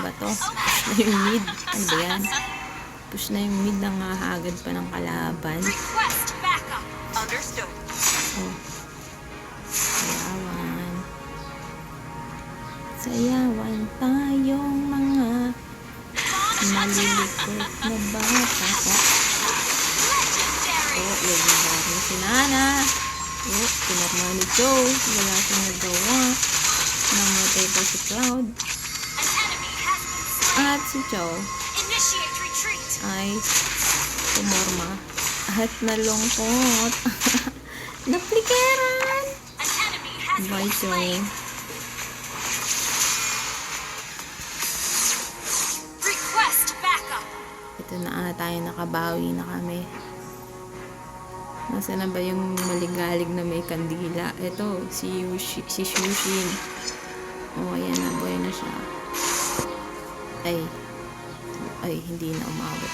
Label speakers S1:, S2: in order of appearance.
S1: ba to? Push na yung mid. Ano ba yan? Push na yung mid, nangahagad pa ng kalaban. Oh. Sayawan. Sayawan tayong mga malilikot na bata. Oh, legendary si Nana. Oh, pinarma ni Joe. Wala siyang nagawa. Namatay pa si Cloud. At si Joe ay pumorma. At nalungkot. Naplikeran! Bye, Joe. Ito na tayo, nakabawi na kami. Nasaan na ba yung maligalig na may kandila? Ito, si Shushin. Oh, ayan na, buhay na siya. Ay, hindi na umabot.